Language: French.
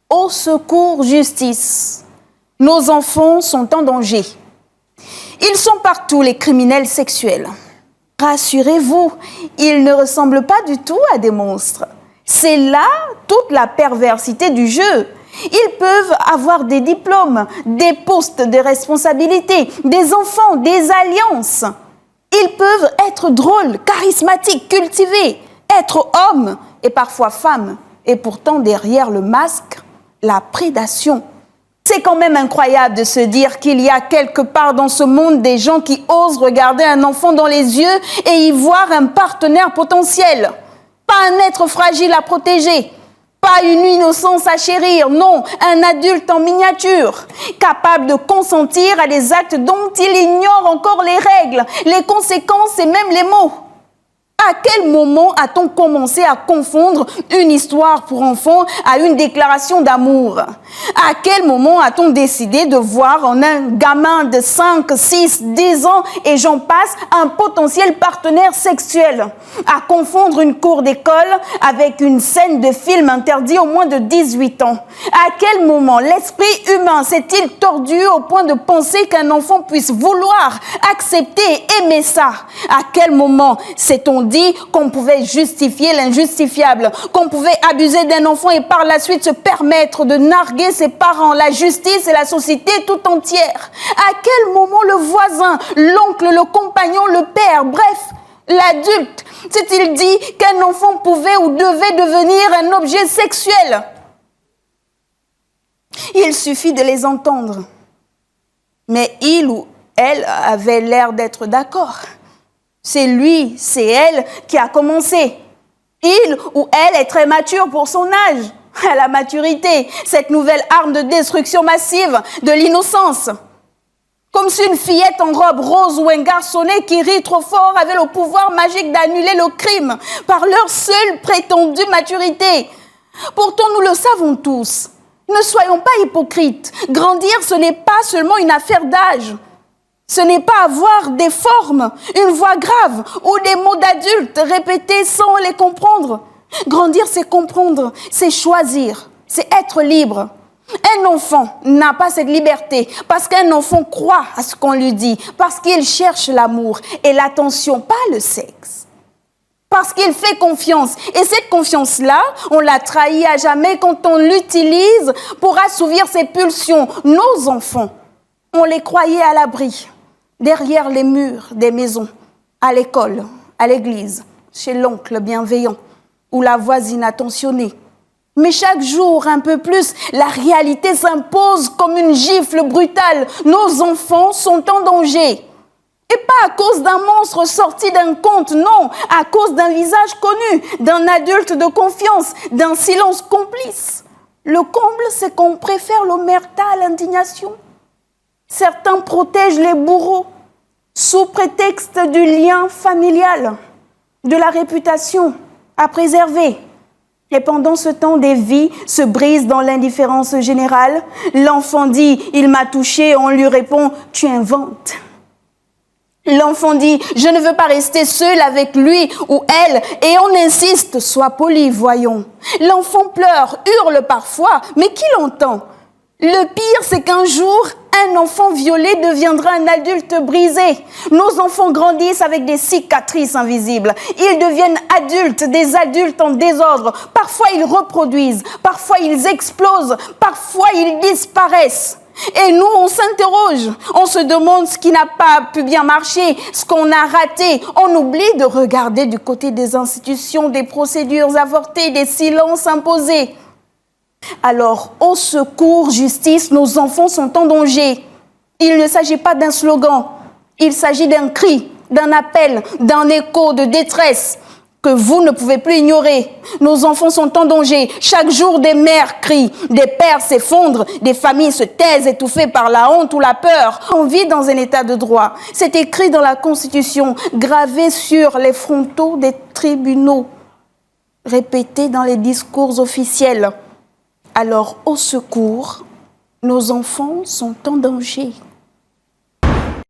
Au secours, justice. Nos enfants sont en danger. Ils sont partout, les criminels sexuels. Rassurez-vous, ils ne ressemblent pas du tout à des monstres. C'est là toute la perversité du jeu. Ils peuvent avoir des diplômes, des postes de responsabilité, des enfants, des alliances. Ils peuvent être drôles, charismatiques, cultivés, être hommes et parfois femmes. Et pourtant, derrière le masque, la prédation. C'est quand même incroyable de se dire qu'il y a quelque part dans ce monde des gens qui osent regarder un enfant dans les yeux et y voir un partenaire potentiel. Pas un être fragile à protéger, pas une innocence à chérir, non, un adulte en miniature, capable de consentir à des actes dont il ignore encore les règles, les conséquences et même les mots. À quel moment a-t-on commencé à confondre une histoire pour enfants à une déclaration d'amour? À quel moment a-t-on décidé de voir en un gamin de 5, 6, 10 ans et j'en passe un potentiel partenaire sexuel? À confondre une cour d'école avec une scène de film interdit aux moins de 18 ans? À quel moment l'esprit humain s'est-il tordu au point de penser qu'un enfant puisse vouloir, accepter et aimer ça? À quel moment s'est-on dit qu'on pouvait justifier l'injustifiable, qu'on pouvait abuser d'un enfant et par la suite se permettre de narguer ses parents, la justice et la société tout entière? À quel moment le voisin, l'oncle, le compagnon, le père, bref, l'adulte, s'est-il dit qu'un enfant pouvait ou devait devenir un objet sexuel? Il suffit de les entendre. Mais il ou elle avait l'air d'être d'accord. C'est lui, c'est elle qui a commencé. Il ou elle est très mature pour son âge. À la maturité, cette nouvelle arme de destruction massive de l'innocence. Comme si une fillette en robe rose ou un garçonnet qui rit trop fort avait le pouvoir magique d'annuler le crime par leur seule prétendue maturité. Pourtant, nous le savons tous. Ne soyons pas hypocrites. Grandir, ce n'est pas seulement une affaire d'âge. Ce n'est pas avoir des formes, une voix grave ou des mots d'adultes répétés sans les comprendre. Grandir, c'est comprendre, c'est choisir, c'est être libre. Un enfant n'a pas cette liberté parce qu'un enfant croit à ce qu'on lui dit, parce qu'il cherche l'amour et l'attention, pas le sexe. Parce qu'il fait confiance. Et cette confiance-là, on l'a trahie à jamais quand on l'utilise pour assouvir ses pulsions. Nos enfants, on les croyait à l'abri, derrière les murs des maisons, à l'école, à l'église, chez l'oncle bienveillant ou la voisine attentionnée. Mais chaque jour, un peu plus, la réalité s'impose comme une gifle brutale. Nos enfants sont en danger. Et pas à cause d'un monstre sorti d'un conte, non, à cause d'un visage connu, d'un adulte de confiance, d'un silence complice. Le comble, c'est qu'on préfère l'omerta à l'indignation. Certains protègent les bourreaux sous prétexte du lien familial, de la réputation à préserver. Et pendant ce temps, des vies se brisent dans l'indifférence générale. L'enfant dit « il m'a touché », on lui répond « tu inventes ». L'enfant dit « je ne veux pas rester seul avec lui ou elle » et on insiste « sois poli, voyons ». L'enfant pleure, hurle parfois, mais qui l'entend? Le pire, c'est qu'un jour, un enfant violé deviendra un adulte brisé. Nos enfants grandissent avec des cicatrices invisibles. Ils deviennent adultes, des adultes en désordre. Parfois, ils reproduisent. Parfois, ils explosent. Parfois, ils disparaissent. Et nous, on s'interroge. On se demande ce qui n'a pas pu bien marcher, ce qu'on a raté. On oublie de regarder du côté des institutions, des procédures avortées, des silences imposés. Alors, au secours, justice, nos enfants sont en danger. Il ne s'agit pas d'un slogan, il s'agit d'un cri, d'un appel, d'un écho de détresse que vous ne pouvez plus ignorer. Nos enfants sont en danger. Chaque jour, des mères crient, des pères s'effondrent, des familles se taisent étouffées par la honte ou la peur. On vit dans un état de droit. C'est écrit dans la Constitution, gravé sur les frontons des tribunaux, répété dans les discours officiels. Alors, au secours, nos enfants sont en danger.